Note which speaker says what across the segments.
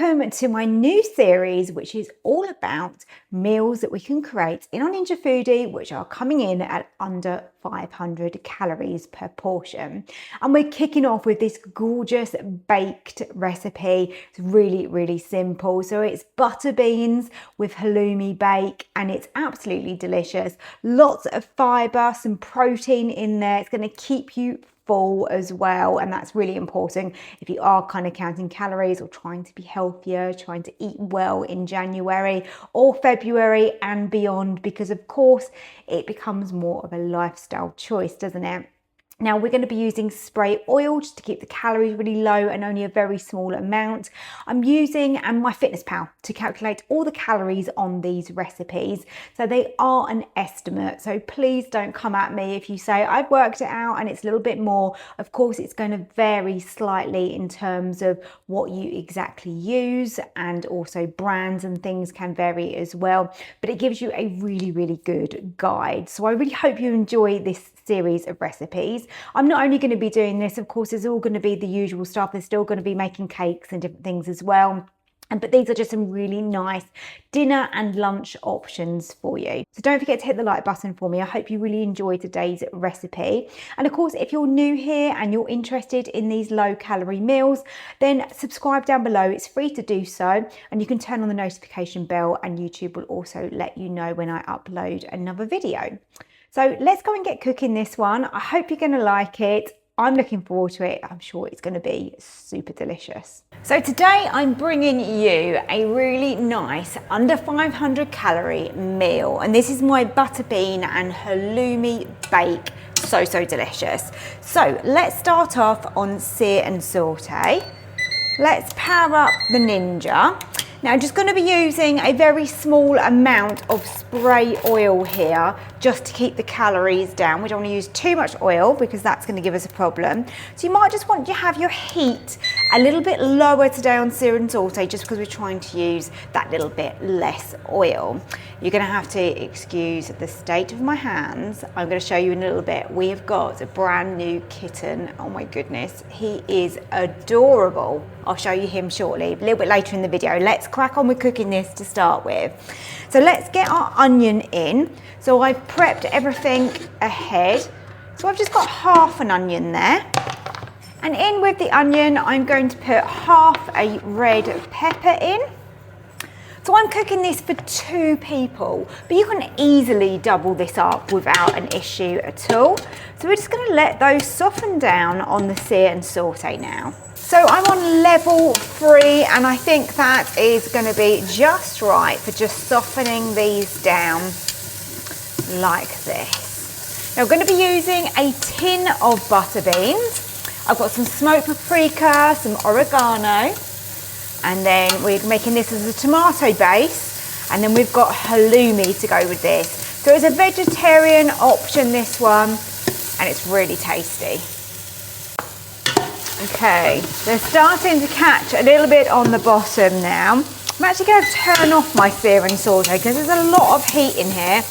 Speaker 1: welcome to my new series, which is all about meals that we can create in our Ninja Foodi, which are coming in at under 500 calories per portion. And we're kicking off with this gorgeous baked recipe. It's really, really simple. So it's butter beans with halloumi bake, and it's absolutely delicious. Lots of fibre, some protein in there. It's going to keep you full as well, and that's really important if you are kind of counting calories or trying to be healthier, trying to eat well in January or February and beyond, because of course it becomes more of a lifestyle choice, doesn't it? Now we're going to be using spray oil just to keep the calories really low and only a very small amount. I'm using MyFitnessPal to calculate all the calories on these recipes. So they are an estimate. So please don't come at me if you say I've worked it out and it's a little bit more. Of course, it's going to vary slightly in terms of what you exactly use, and also brands and things can vary as well. But it gives you a really, really good guide. So I really hope you enjoy this series of recipes. I'm not only going to be doing this, of course, it's all going to be the usual stuff. They're still going to be making cakes and different things as well. But these are just some really nice dinner and lunch options for you. So don't forget to hit the like button for me. I hope you really enjoy today's recipe. And of course, if you're new here and you're interested in these low calorie meals, then subscribe down below. It's free to do so. And you can turn on the notification bell, and YouTube will also let you know when I upload another video. So let's go and get cooking this one. I hope you're going to like it. I'm looking forward to it. I'm sure it's going to be super delicious. So today I'm bringing you a really nice under 500 calorie meal. And this is my butter bean and halloumi bake. So delicious. So let's start off on sear and saute. Let's power up the Ninja. Now I'm just going to be using a very small amount of spray oil here just to keep the calories down. We don't want to use too much oil because that's going to give us a problem. So you might just want to have your heat a little bit lower today on sear and saute, just because we're trying to use that little bit less oil. You're going to have to excuse the state of my hands. I'm going to show you in a little bit. We have got a brand new kitten. Oh my goodness, he is adorable. I'll show you him shortly, a little bit later in the video. Let's crack on with cooking this to start with. So let's get our onion in. So I've prepped everything ahead. So I've just got half an onion there. And in with the onion, I'm going to put half a red pepper in. So I'm cooking this for 2 people, but you can easily double this up without an issue at all. So we're just going to let those soften down on the sear and saute now. So I'm on level 3, and I think that is going to be just right for just softening these down like this. Now we're going to be using a tin of butter beans. I've got some smoked paprika, some oregano, and then we're making this as a tomato base, and then we've got halloumi to go with this. So it's a vegetarian option, this one, and it's really tasty. Okay, they're starting to catch a little bit on the bottom now. I'm actually going to turn off my sear and saute because there's a lot of heat in here.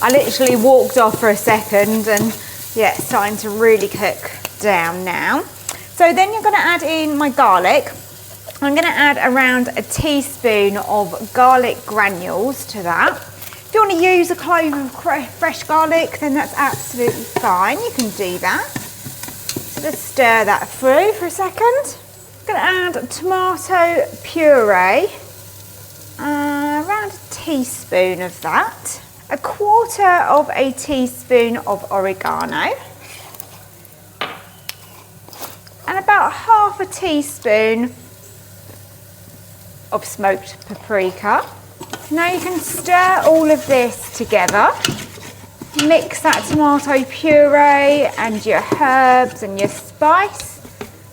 Speaker 1: I literally walked off for a second, and yeah, it's starting to really cook down now. So then you're going to add in my garlic. I'm going to add around a teaspoon of garlic granules to that. If you want to use a clove of fresh garlic, then that's absolutely fine. You can do that. So just stir that through for a second. I'm going to add tomato puree, around a teaspoon of that. A quarter of a teaspoon of oregano. And about half a teaspoon of smoked paprika. Now you can stir all of this together. Mix that tomato puree and your herbs and your spice.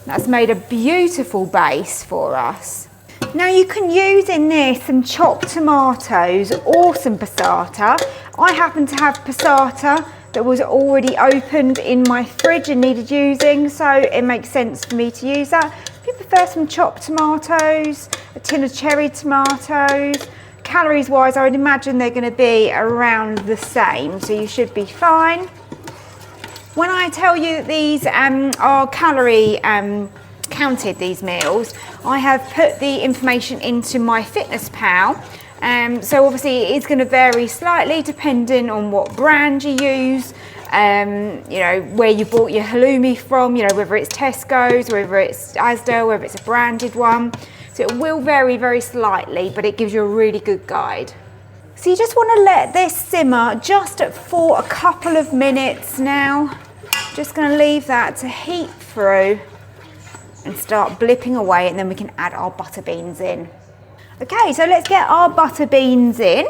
Speaker 1: That's made a beautiful base for us. Now you can use in this some chopped tomatoes or some passata. I happen to have passata that was already opened in my fridge and needed using, so it makes sense for me to use that. If you prefer some chopped tomatoes, a tin of cherry tomatoes, calories wise I would imagine they're going to be around the same, so you should be fine. When I tell you that these are calorie counted these meals. I have put the information into my Fitness Pal. So obviously it is going to vary slightly depending on what brand you use, you know, where you bought your halloumi from, you know, whether it's Tesco's, whether it's Asda, whether it's a branded one. So it will vary very slightly, but it gives you a really good guide. So you just want to let this simmer just for a couple of minutes now. Just going to leave that to heat through and start blipping away, and then we can add our butter beans in. Okay, so let's get our butter beans in.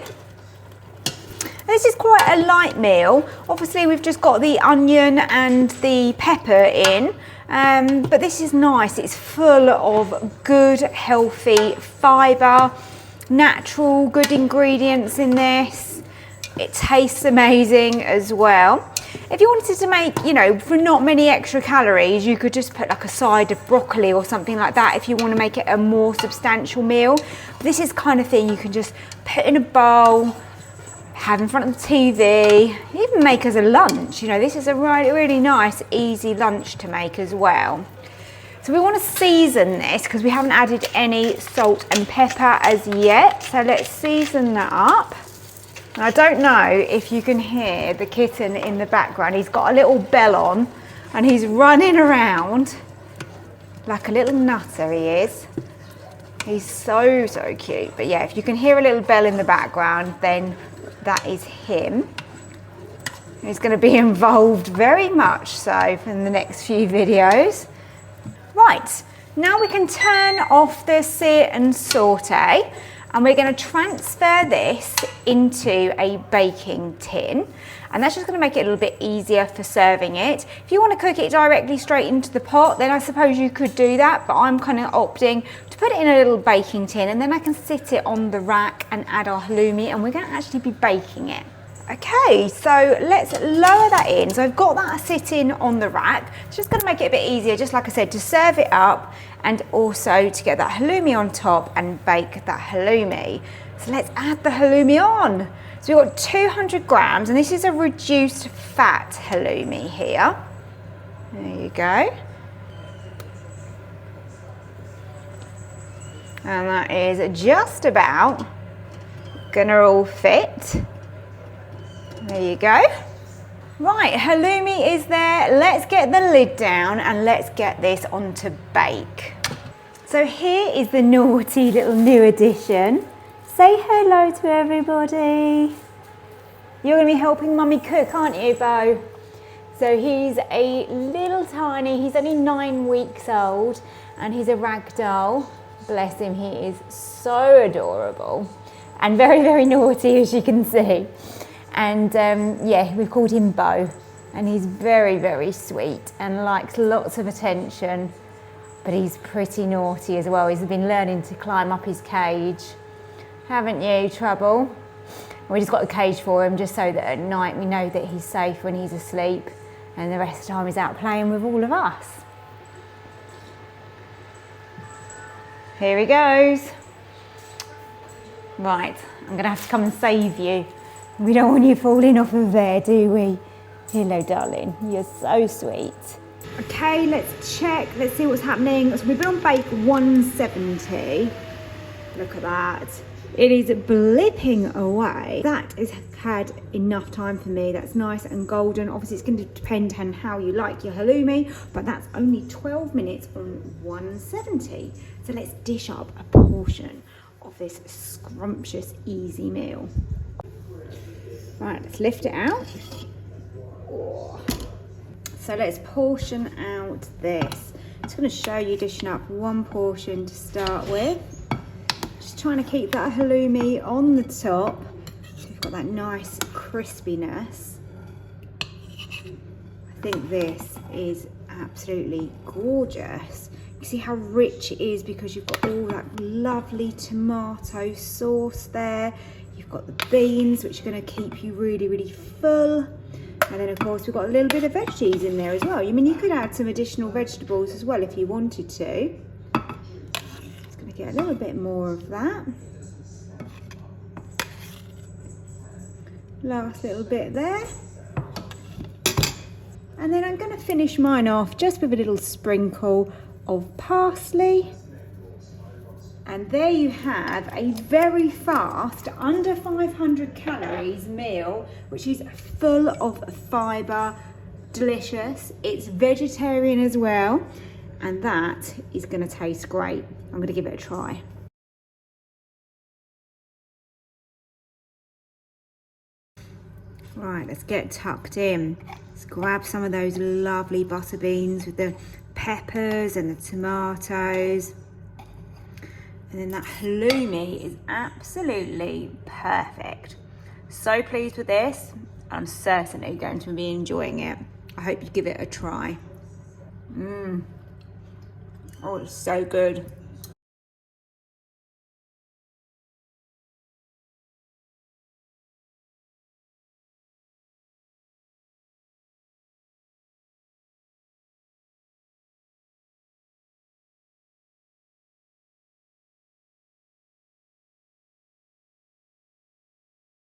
Speaker 1: This is quite a light meal. Obviously we've just got the onion and the pepper in, but this is nice. It's full of good, healthy fibre, natural, good ingredients in this. It tastes amazing as well. If you wanted to make, you know, for not many extra calories, you could just put like a side of broccoli or something like that if you want to make it a more substantial meal. But this is the kind of thing you can just put in a bowl, have in front of the TV, even make as a lunch. You know, this is a really nice, easy lunch to make as well. So we want to season this because we haven't added any salt and pepper as yet. So let's season that up. And I don't know if you can hear the kitten in the background. He's got a little bell on and he's running around like a little nutter, he is. He's so cute. But yeah, if you can hear a little bell in the background, then that is him. He's going to be involved very much so in the next few videos. Right, now we can turn off the sear and saute, and we're going to transfer this into a baking tin, and that's just going to make it a little bit easier for serving it. If you want to cook it directly straight into the pot, then I suppose you could do that, but I'm kind of opting to put it in a little baking tin, and then I can sit it on the rack and add our halloumi, and we're going to actually be baking it. Okay, so let's lower that in. So I've got that sitting on the rack. It's just going to make it a bit easier, just like I said, to serve it up and also to get that halloumi on top and bake that halloumi. So let's add the halloumi on. So we've got 200 grams, and this is a reduced fat halloumi here. There you go. And that is just about gonna all fit. There you go. Right, halloumi is there. Let's get the lid down and let's get this on to bake. So here is the naughty little new addition. Say hello to everybody. You're going to be helping Mummy cook, aren't you, Bo? So he's a little tiny, he's only 9 weeks old, and he's a rag doll. Bless him, he is so adorable and very naughty, as you can see. And yeah, we've called him Bo, and he's very sweet and likes lots of attention, but he's pretty naughty as well. He's been learning to climb up his cage, haven't you, Trouble? We just got a cage for him just so that at night we know that he's safe when he's asleep, and the rest of the time he's out playing with all of us. Here he goes. Right, I'm gonna have to come and save you. We don't want you falling off of there, do we? Hello, darling. You're so sweet. Okay, let's check. Let's see what's happening. So we've been on bake 170. Look at that. It is blipping away. That has had enough time for me. That's nice and golden. Obviously, it's going to depend on how you like your halloumi, but that's only 12 minutes on 170. So let's dish up a portion of this scrumptious, easy meal. Right, let's lift it out. So let's portion out this. I'm just going to show you dishing up one portion to start with. Just trying to keep that halloumi on the top. So we've got that nice crispiness. I think this is absolutely gorgeous. You see how rich it is because you've got all that lovely tomato sauce there. You've got the beans, which are going to keep you really full. And then, of course, we've got a little bit of veggies in there as well. I mean, you could add some additional vegetables as well if you wanted to. Just going to get a little bit more of that. Last little bit there. And then I'm going to finish mine off just with a little sprinkle of parsley. And there you have a very fast, under 500 calories meal, which is full of fibre, delicious. It's vegetarian as well, and that is going to taste great. I'm going to give it a try. Right, let's get tucked in. Let's grab some of those lovely butter beans with the peppers and the tomatoes. And then that halloumi is absolutely perfect. So pleased with this. I'm certainly going to be enjoying it. I hope you give it a try. Oh, it's so good.